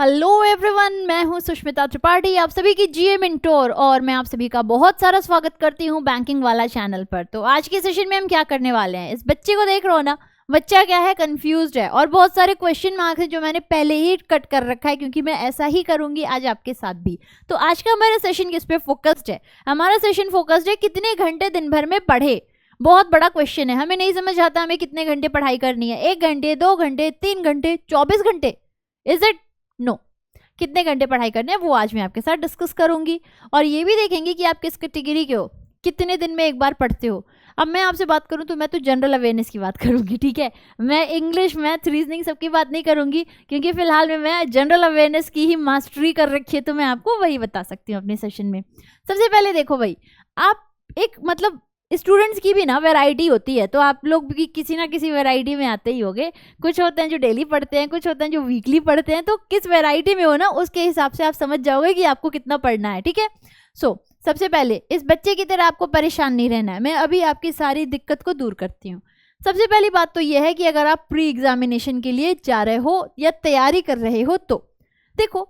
Hello everyone, मैं हूं सुष्मिता त्रिपाठी, आप सभी की जीए मेंटोर, और मैं आप सभी का बहुत सारा स्वागत करती हूं बैंकिंग वाला चैनल पर। तो आज के सेशन में हम क्या करने वाले हैं, इस बच्चे को देख रहे हो ना, बच्चा क्या है, कंफ्यूज्ड है और बहुत सारे क्वेश्चन मार्क्स है जो मैंने पहले ही कट कर रखा है क्योंकि मैं ऐसा ही करूंगी आज आपके साथ भी। तो आज का हमारा सेशन किस पे फोकस्ड है? हमारा सेशन फोकस्ड है कितने घंटे दिन भर में पढ़े। बहुत बड़ा क्वेश्चन है, हमें नहीं समझ आता हमें कितने घंटे पढ़ाई करनी है, 1 घंटे, 2 घंटे, 3 घंटे, 24 घंटे, इज इट? नो, कितने घंटे पढ़ाई करने हैं वो आज मैं आपके साथ डिस्कस करूंगी। और ये भी देखेंगे कि आप किस कैटेगरी के हो, कितने दिन में एक बार पढ़ते हो। अब मैं आपसे बात करूं तो मैं तो जनरल अवेयरनेस की बात करूंगी, ठीक है। मैं इंग्लिश, मैथ, रीजनिंग सबकी बात नहीं करूंगी क्योंकि फिलहाल में मैं जनरल अवेयरनेस की ही मास्टरी कर रखी है, तो मैं आपको वही बता सकती हूँ अपने सेशन में। सबसे पहले देखो भाई, आप एक मतलब स्टूडेंट्स की भी ना वैरायटी होती है, तो आप लोग भी किसी ना किसी वैरायटी में आते ही होंगे। कुछ होते हैं जो डेली पढ़ते हैं, कुछ होते हैं जो वीकली पढ़ते हैं, तो किस वैरायटी में हो ना उसके हिसाब से आप समझ जाओगे कि आपको कितना पढ़ना है, ठीक है। सबसे पहले इस बच्चे की तरह आपको परेशान नहीं रहना है, मैं अभी आपकी सारी दिक्कत को दूर करती हूँ। सबसे पहली बात तो यह है कि अगर आप प्री एग्जामिनेशन के लिए जा रहे हो या तैयारी कर रहे हो तो देखो,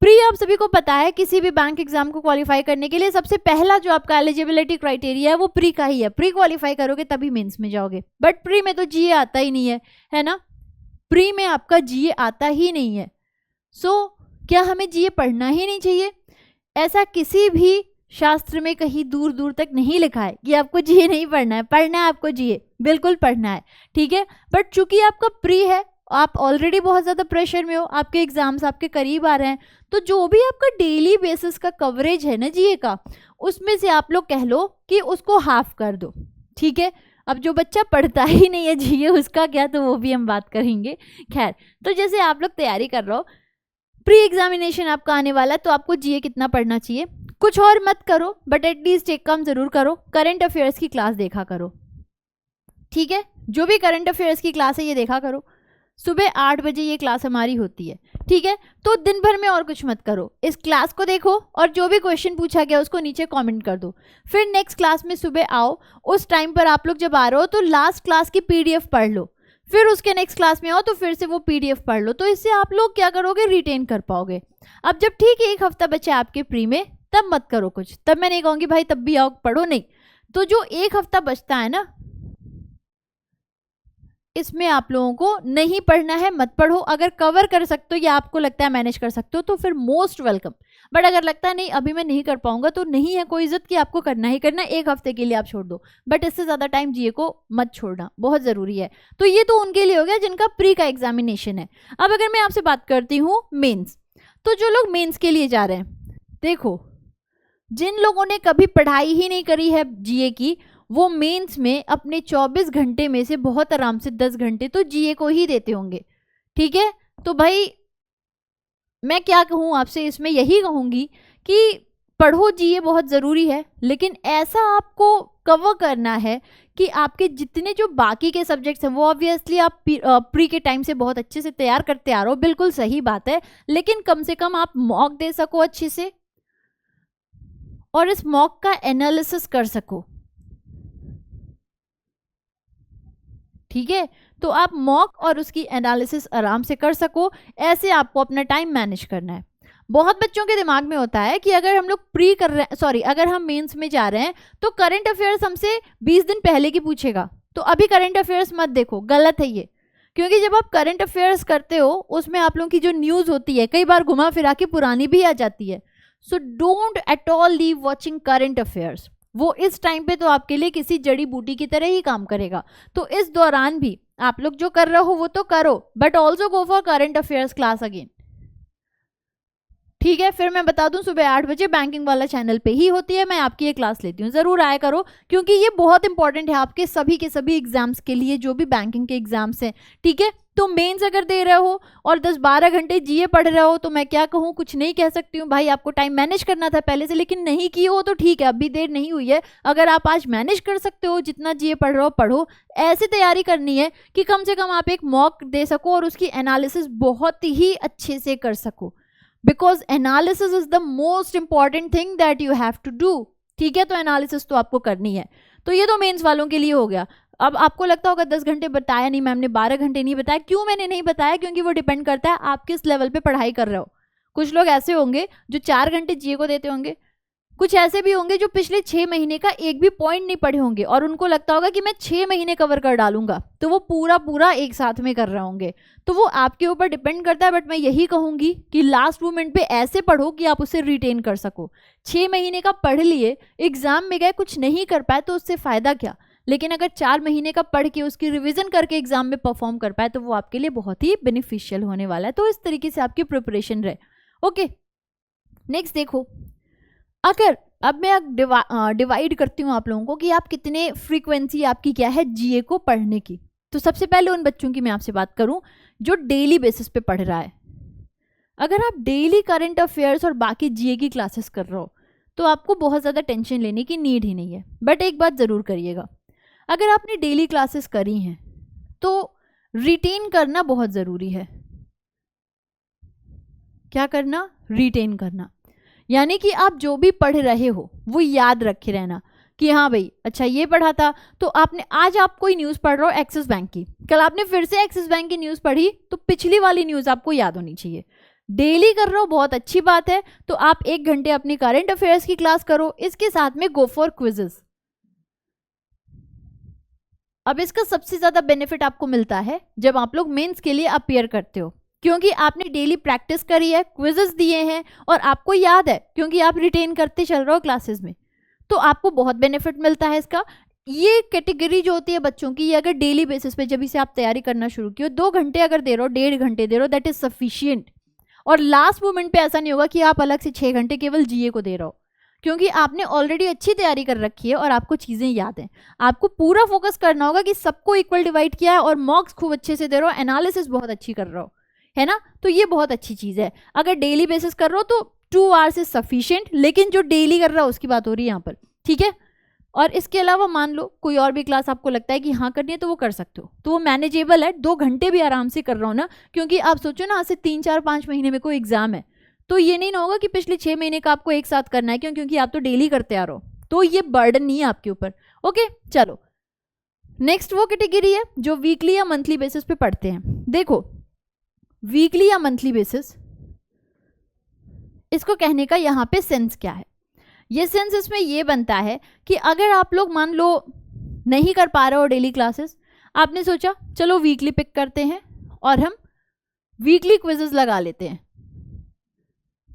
प्री आप सभी को पता है किसी भी बैंक एग्जाम को क्वालिफाई करने के लिए सबसे पहला जो आपका एलिजिबिलिटी क्राइटेरिया है वो प्री का ही है। प्री क्वालिफाई करोगे तभी मेंस में जाओगे, बट प्री में तो जीए आता ही नहीं है ना। प्री में आपका जीए आता ही नहीं है। क्या हमें जीए पढ़ना ही नहीं चाहिए? ऐसा किसी भी शास्त्र में कहीं दूर दूर तक नहीं लिखा है कि आपको जीए नहीं पढ़ना है। पढ़ना है आपको, जीए बिल्कुल पढ़ना है, ठीक है। बट चूंकि आपका प्री है, आप ऑलरेडी बहुत ज़्यादा प्रेशर में हो, आपके एग्जाम्स आपके करीब आ रहे हैं, तो जो भी आपका डेली बेसिस का कवरेज है ना जीए का, उसमें से आप लोग कह लो कि उसको हाफ कर दो, ठीक है। अब जो बच्चा पढ़ता ही नहीं है जीए, उसका क्या, तो वो भी हम बात करेंगे। खैर, तो जैसे आप लोग तैयारी कर रहे हो, प्री एग्जामिनेशन आपका आने वाला है, तो आपको जीए कितना पढ़ना चाहिए? कुछ और मत करो, बट एटलीस्ट एक काम जरूर करो, करंट अफेयर्स की क्लास देखा करो, ठीक है। जो भी करंट अफेयर्स की क्लास है ये देखा करो। सुबह 8 बजे ये क्लास हमारी होती है, ठीक है। तो दिन भर में और कुछ मत करो, इस क्लास को देखो और जो भी क्वेश्चन पूछा गया उसको नीचे कमेंट कर दो। फिर नेक्स्ट क्लास में सुबह आओ, उस टाइम पर आप लोग जब आ रहे हो तो लास्ट क्लास की पीडीएफ पढ़ लो। फिर उसके नेक्स्ट क्लास में आओ तो फिर से वो पीडीएफ पढ़ लो। तो इससे आप लोग क्या करोगे, रिटेन कर पाओगे। अब जब ठीक है 1 हफ्ता बचा आपके प्री में, तब मत करो कुछ, तब मैं नहीं कहूँगी भाई तब भी आओ पढ़ो, नहीं। तो जो 1 हफ्ता बचता है ना, इसमें आप लोगों को नहीं पढ़ना है, मत पढ़ो। अगर कवर कर सकते हो या आपको लगता है मैनेज कर सकते हो तो फिर मोस्ट वेलकम। बट अगर लगता है नहीं अभी मैं नहीं कर पाऊंगा, तो नहीं है कोई इज्जत कि आपको करना ही करना, 1 हफ्ते के लिए आप छोड़ दो, बट इससे ज्यादा टाइम जीए को मत छोड़ना, बहुत जरूरी है। तो ये तो उनके लिए हो गया जिनका प्री का एग्जामिनेशन है। अब अगर मैं आपसे बात करती हूँ मेन्स, तो जो लोग मेन्स के लिए जा रहे हैं, देखो जिन लोगों ने कभी पढ़ाई ही नहीं करी है जीए की, वो मेंस में अपने 24 घंटे में से बहुत आराम से 10 घंटे तो जीए को ही देते होंगे, ठीक है। तो भाई मैं क्या कहूँ आपसे, इसमें यही कहूँगी कि पढ़ो, जीए बहुत ज़रूरी है, लेकिन ऐसा आपको कवर करना है कि आपके जितने जो बाकी के सब्जेक्ट्स हैं वो ऑब्वियसली आप प्री के टाइम से बहुत अच्छे से तैयार करते आ रहे हो, बिल्कुल सही बात है, लेकिन कम से कम आप मॉक दे सको अच्छे से और इस मॉक का एनालिसिस कर सको, ठीक है। तो आप मॉक और उसकी एनालिसिस आराम से कर सको, ऐसे आपको अपना टाइम मैनेज करना है। बहुत बच्चों के दिमाग में होता है कि अगर हम लोग प्री कर रहे हैं, सॉरी अगर हम मेंस में जा रहे हैं तो करंट अफेयर्स हमसे 20 दिन पहले की पूछेगा, तो अभी करंट अफेयर्स मत देखो, गलत है ये। क्योंकि जब आप करंट अफेयर्स करते हो उसमें आप लोगों की जो न्यूज़ होती है कई बार घुमा फिरा के पुरानी भी आ जाती है। So don't at all leave watching current affairs, वो इस टाइम पे तो आपके लिए किसी जड़ी बूटी की तरह ही काम करेगा। तो इस दौरान भी आप लोग जो कर रहे हो वो तो करो, but also go for current affairs class again, ठीक है। फिर मैं बता दूं सुबह 8 बजे बैंकिंग वाला चैनल पे ही होती है, मैं आपकी ये क्लास लेती हूँ, जरूर आया करो क्योंकि ये बहुत इंपॉर्टेंट है आपके सभी के सभी एग्जाम्स के लिए, जो भी बैंकिंग के एग्जाम्स हैं, ठीक है। तो मेंस अगर दे रहे हो और 10-12 घंटे जीए पढ़ रहे हो तो मैं क्या कहूँ, कुछ नहीं कह सकती हूँ भाई, आपको टाइम मैनेज करना था पहले से, लेकिन नहीं किए हो तो ठीक है, अभी देर नहीं हुई है। अगर आप आज मैनेज कर सकते हो, जितना जीए पढ़ रहे हो पढ़ो, ऐसी तैयारी करनी है कि कम से कम आप एक मॉक दे सको और उसकी एनालिसिस बहुत ही अच्छे से कर सको, because analysis is the most important thing that you have to do, ठीक है। तो एनालिसिस तो आपको करनी है। तो ये तो मेंस वालों के लिए हो गया। अब आपको लगता होगा 10 घंटे बताया नहीं मैम ने, 12 घंटे नहीं बताया। क्यों मैंने नहीं बताया? क्योंकि वो डिपेंड करता है आप किस लेवल पे पढ़ाई कर रहे हो। कुछ लोग ऐसे होंगे जो 4 घंटे जीए को देते होंगे, कुछ ऐसे भी होंगे जो पिछले 6 महीने का एक भी पॉइंट नहीं पढ़े होंगे और उनको लगता होगा कि मैं 6 महीने कवर कर डालूंगा, तो वो पूरा एक साथ में कर रहे होंगे। तो वो आपके ऊपर डिपेंड करता है, बट मैं यही कहूंगी कि लास्ट मोमेंट पे ऐसे पढ़ो कि आप उसे रिटेन कर सको। 6 महीने का पढ़ लिए, एग्जाम में गए कुछ नहीं कर पाए तो उससे फायदा क्या। लेकिन अगर 4 महीने का पढ़ के उसकी रिवीजन करके एग्जाम में परफॉर्म कर पाए तो वो आपके लिए बहुत ही बेनिफिशियल होने वाला है। तो इस तरीके से आपकी प्रिपरेशन रहे। ओके, नेक्स्ट देखो, अगर अब मैं डिवाइड करती हूँ आप लोगों को कि आप कितने फ्रीक्वेंसी आपकी क्या है जीए को पढ़ने की। तो सबसे पहले उन बच्चों की मैं आपसे बात करूं जो डेली बेसिस पे पढ़ रहा है। अगर आप डेली करंट अफेयर्स और बाकी जीए की क्लासेस कर रहे हो तो आपको बहुत ज़्यादा टेंशन लेने की नीड ही नहीं है। बट एक बात ज़रूर करिएगा, अगर आपने डेली क्लासेस करी हैं तो रिटेन करना बहुत ज़रूरी है। क्या करना? रिटेन करना। यानी कि आप जो भी पढ़ रहे हो वो याद रखे रहना कि हाँ भाई अच्छा ये पढ़ा था। तो आपने आज आप कोई न्यूज़ पढ़ रहे हो एक्सिस बैंक की, कल आपने फिर से एक्सिस बैंक की न्यूज़ पढ़ी तो पिछली वाली न्यूज़ आपको याद होनी चाहिए। डेली कर रहे हो बहुत अच्छी बात है, तो आप 1 घंटे अपनी करंट अफेयर्स की क्लास करो, इसके साथ में गो फॉर क्विजेस। अब इसका सबसे ज्यादा बेनिफिट आपको मिलता है जब आप लोग मेंस के लिए अपीयर करते हो, क्योंकि आपने डेली प्रैक्टिस करी है, क्विजेस दिए हैं और आपको याद है क्योंकि आप रिटेन करते चल रहे हो क्लासेस में, तो आपको बहुत बेनिफिट मिलता है इसका। ये कैटेगरी जो होती है बच्चों की, ये अगर डेली बेसिस पे जब से आप तैयारी करना शुरू की हो, 2 घंटे अगर दे रहे हो, 1.5 घंटे दे रहे हो, दैट इज सफिशियंट। और लास्ट मोमेंट पे ऐसा नहीं होगा कि आप अलग से 6 घंटे केवल जीए को दे रहे हो, क्योंकि आपने ऑलरेडी अच्छी तैयारी कर रखी है और आपको चीज़ें याद हैं। आपको पूरा फोकस करना होगा कि सबको इक्वल डिवाइड किया है और मॉक्स खूब अच्छे से दे रहे हो, एनालिसिस बहुत अच्छी कर रहे हो, है ना। तो ये बहुत अच्छी चीज़ है। अगर डेली बेसिस कर रहे हो तो 2 आवर्स इज सफिशियंट, लेकिन जो डेली कर रहा है उसकी बात हो रही है यहाँ पर, ठीक है। और इसके अलावा मान लो कोई और भी क्लास आपको लगता है कि हाँ करनी है तो वो कर सकते हो, तो वो मैनेजेबल है। 2 घंटे भी आराम से कर रहा हो ना, क्योंकि आप सोचो ना आज से 3, 4, 5 महीने में कोई एग्जाम है, तो ये नहीं ना होगा कि पिछले 6 महीने का आपको एक साथ करना है, क्योंकि आप तो डेली करते आ रहे हो, तो ये बर्डन नहीं है आपके ऊपर। ओके चलो, नेक्स्ट वो कैटेगरी है जो वीकली या मंथली बेसिस पे पढ़ते हैं। देखो वीकली या मंथली बेसिस, इसको कहने का यहाँ पे सेंस क्या है। ये सेंस इसमें ये बनता है कि अगर आप लोग मान लो नहीं कर पा रहे हो डेली क्लासेस, आपने सोचा चलो वीकली पिक करते हैं और हम वीकली क्विजेस लगा लेते हैं।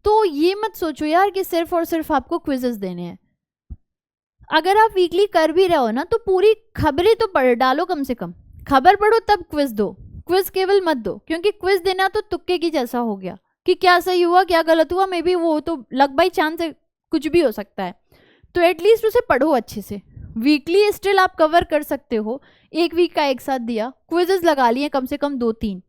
तो ये मत सोचो यार कि सिर्फ और सिर्फ आपको क्विजेस देने हैं। अगर आप वीकली कर भी रहे हो ना तो पूरी खबरें तो पढ़ डालो, कम से कम खबर पढ़ो तब क्विज दो। क्विज केवल मत दो, क्योंकि क्विज देना तो तुक्के की जैसा हो गया कि क्या सही हुआ क्या गलत हुआ, मे बी वो तो लक बाई चांस से कुछ भी हो सकता है। तो एटलीस्ट उसे पढ़ो अच्छे से। वीकली स्टिल आप कवर कर सकते हो, 1 वीक का एक साथ दिया, क्विजेस लगा लिए कम से कम 2-3,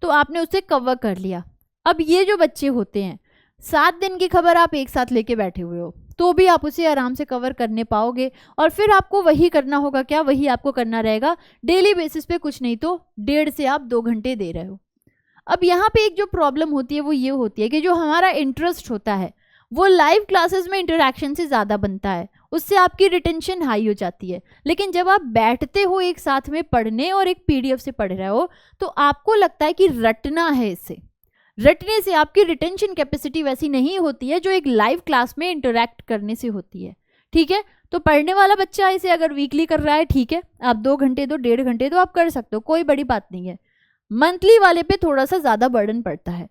तो आपने उसे कवर कर लिया। अब ये जो बच्चे होते हैं 7 दिन की खबर आप एक साथ लेके बैठे हुए हो, तो भी आप उसे आराम से कवर करने पाओगे। और फिर आपको वही करना होगा, क्या वही आपको करना रहेगा डेली बेसिस पे, कुछ नहीं तो 1.5 से आप 2 घंटे दे रहे हो। अब यहाँ पे एक जो प्रॉब्लम होती है वो ये होती है कि जो हमारा इंटरेस्ट होता है वो लाइव क्लासेस में इंटरेक्शन से ज़्यादा बनता है, उससे आपकी रिटेंशन हाई हो जाती है। लेकिन जब आप बैठते हो एक साथ में पढ़ने और एक पीडीएफ से पढ़ रहे हो तो आपको लगता है कि रटना है, इससे रटने से आपकी रिटेंशन कैपेसिटी वैसी नहीं होती है जो एक लाइव क्लास में इंटरेक्ट करने से होती है, ठीक है। तो पढ़ने वाला बच्चा इसे अगर वीकली कर रहा है ठीक है, आप 2 घंटे दो, 1.5 घंटे तो आप कर सकते हो, कोई बड़ी बात नहीं है। मंथली वाले पे थोड़ा सा ज़्यादा बर्डन पड़ता है।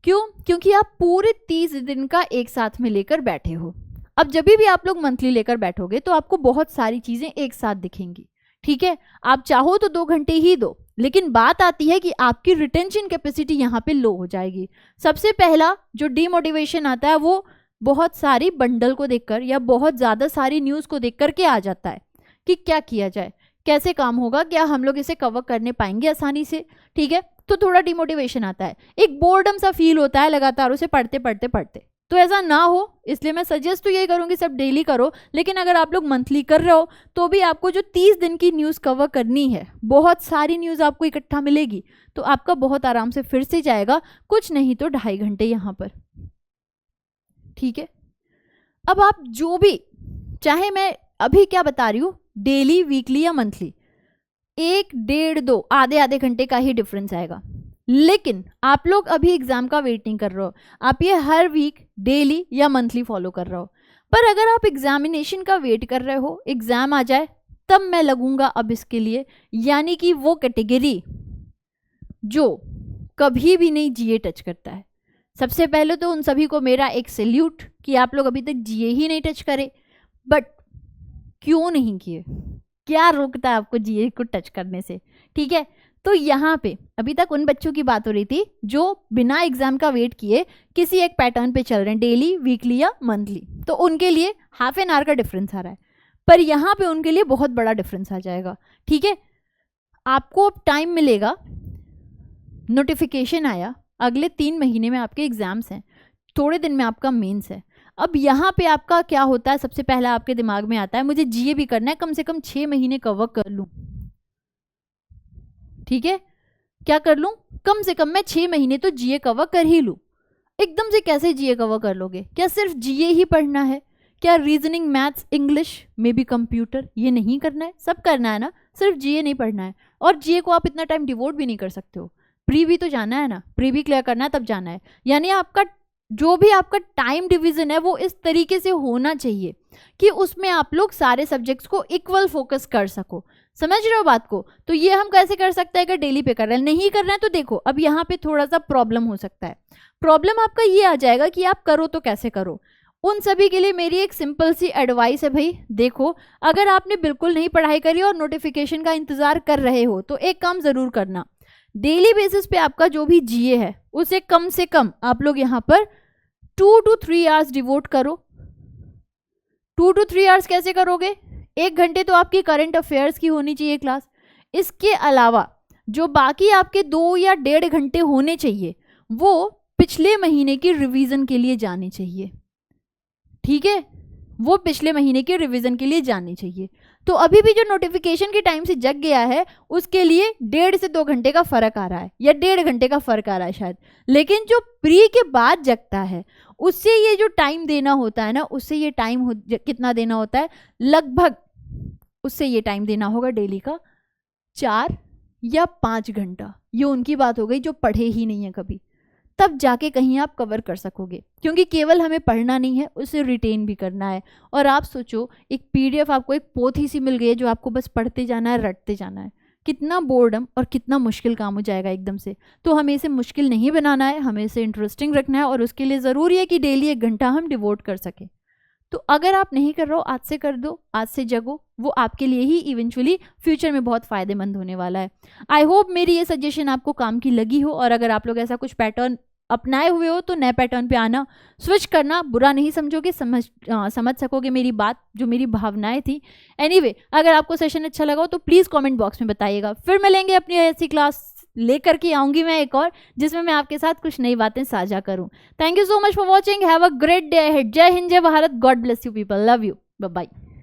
क्यों? क्योंकि आप पूरे 30 दिन का एक साथ में लेकर बैठे हो। अब जब भी आप लोग मंथली लेकर बैठोगे तो आपको बहुत सारी चीज़ें एक साथ दिखेंगी, ठीक है। आप चाहो तो 2 घंटे ही दो, लेकिन बात आती है कि आपकी रिटेंशन कैपेसिटी यहाँ पे लो हो जाएगी। सबसे पहला जो डीमोटिवेशन आता है वो बहुत सारी बंडल को देखकर या बहुत ज़्यादा सारी न्यूज़ को देख कर के आ जाता है कि क्या किया जाए, कैसे काम होगा, क्या हम लोग इसे कवर करने पाएंगे आसानी से, ठीक है। तो थोड़ा डिमोटिवेशन आता है, एक बोर्डम सा फील होता है लगातार उसे पढ़ते पढ़ते पढ़ते। तो ऐसा ना हो इसलिए मैं सजेस्ट तो यही करूँगी सब डेली करो, लेकिन अगर आप लोग मंथली कर रहे हो तो भी आपको जो 30 दिन की न्यूज़ कवर करनी है, बहुत सारी न्यूज़ आपको इकट्ठा मिलेगी, तो आपका बहुत आराम से फिर से जाएगा, कुछ नहीं तो 2.5 घंटे यहाँ पर, ठीक है। अब आप जो भी चाहे, मैं अभी क्या बता रही हूँ डेली वीकली या मंथली, 1, 1.5, 2 आधे आधे घंटे का ही डिफरेंस आएगा। लेकिन आप लोग अभी एग्जाम का वेट नहीं कर रहे हो, आप ये हर वीक, डेली या मंथली फॉलो कर रहे हो। पर अगर आप एग्जामिनेशन का वेट कर रहे हो, एग्जाम आ जाए तब मैं लगूंगा अब इसके लिए, यानी कि वो कैटेगरी जो कभी भी नहीं जीए टच करता है। सबसे पहले तो उन सभी को मेरा एक सैल्यूट कि आप लोग अभी तक जीए ही नहीं टच करे। बट क्यों नहीं किए, क्या रोकता है आपको जीए को टच करने से? ठीक है, तो यहाँ पे अभी तक उन बच्चों की बात हो रही थी जो बिना एग्जाम का वेट किए किसी एक पैटर्न पे चल रहे हैं, डेली, वीकली या मंथली। तो उनके लिए हाफ एन आवर का डिफरेंस आ रहा है, पर यहाँ पे उनके लिए बहुत बड़ा डिफरेंस आ जाएगा। ठीक है, आपको अब टाइम मिलेगा, नोटिफिकेशन आया, अगले 3 महीने में आपके एग्जाम्स हैं, थोड़े दिन में आपका मेंस है। अब यहाँ पे आपका क्या होता है, सबसे पहला आपके दिमाग में आता है मुझे जीए भी करना है, कम से कम 6 महीने कवर कर लूँ। ठीक है, क्या कर लूँ, कम से कम मैं 6 महीने तो जीए कवर कर ही लूँ। एकदम से कैसे जीए कवर कर लोगे? क्या सिर्फ जीए ही पढ़ना है? क्या reasoning, maths, English, may be computer, ये नहीं करना है? सब करना है ना, सिर्फ जीए नहीं पढ़ना है। और जीए को आप इतना टाइम डिवोट भी नहीं कर सकते हो, प्री भी तो जाना है ना, प्री भी क्लियर करना है तब जाना है। यानी आपका जो भी आपका टाइम डिवीजन है वो इस तरीके से होना चाहिए कि उसमें आप लोग सारे सब्जेक्ट्स को इक्वल फोकस कर सको। समझ रहे हो बात को? तो ये हम कैसे कर सकते हैं? अगर डेली पे कर रहे हैं, नहीं करना है तो देखो अब यहाँ पे थोड़ा सा प्रॉब्लम हो सकता है। प्रॉब्लम आपका ये आ जाएगा कि आप करो तो कैसे करो। उन सभी के लिए मेरी एक सिंपल सी एडवाइस है भाई, देखो अगर आपने बिल्कुल नहीं पढ़ाई करी और नोटिफिकेशन का इंतजार कर रहे हो तो एक काम जरूर करना, डेली बेसिस पे आपका जो भी जीए है उसे कम से कम आप लोग यहाँ पर 2 to 3 आवर्स डिवोट करो। 2 to 3 आवर्स कैसे करोगे? 1 घंटे तो आपकी करंट अफेयर्स की होनी चाहिए क्लास। इसके अलावा जो बाकी आपके 2 या 1.5 घंटे होने चाहिए वो पिछले महीने की रिवीजन के लिए जाने चाहिए। ठीक है, वो पिछले महीने के रिवीजन के लिए जानी चाहिए। तो अभी भी जो नोटिफिकेशन के टाइम से जग गया है उसके लिए 1.5 से 2 घंटे का फर्क आ रहा है, या 1.5 घंटे का फर्क आ रहा है शायद। लेकिन जो प्री के बाद जगता है उससे ये जो टाइम देना होता है ना, उससे ये टाइम कितना देना होता है, लगभग उससे ये टाइम देना होगा डेली का 4 या 5 घंटा। ये उनकी बात हो गई जो पढ़े ही नहीं है कभी, तब जाके कहीं आप कवर कर सकोगे। क्योंकि केवल हमें पढ़ना नहीं है, उसे रिटेन भी करना है। और आप सोचो एक पीडीएफ आपको एक पोथी सी मिल गई है जो आपको बस पढ़ते जाना है, रटते जाना है, कितना बोर्डम और कितना मुश्किल काम हो जाएगा एकदम से। तो हमें इसे मुश्किल नहीं बनाना है, हमें इसे इंटरेस्टिंग रखना है, और उसके लिए ज़रूरी है कि डेली 1 घंटा हम डिवोट कर सकें। तो अगर आप नहीं कर रहे हो, आज से कर दो, आज से जगो, वो आपके लिए ही इवेंचुअली फ्यूचर में बहुत फ़ायदेमंद होने वाला है। आई होप मेरी ये सजेशन आपको काम की लगी हो, और अगर आप लोग ऐसा कुछ पैटर्न अपनाए हुए हो तो नए पैटर्न पे आना, स्विच करना, बुरा नहीं समझोगे, समझ सकोगे मेरी बात, जो मेरी भावनाएं थी। एनीवे, अगर आपको सेशन अच्छा लगा हो तो प्लीज़ कमेंट बॉक्स में बताइएगा। फिर मिलेंगे, अपनी ऐसी क्लास लेकर के आऊँगी मैं एक और, जिसमें मैं आपके साथ कुछ नई बातें साझा करूँ। Thank you so much for watching, have a great day ahead. जय हिंद, जय Bharat, God bless you people, love you, bye bye.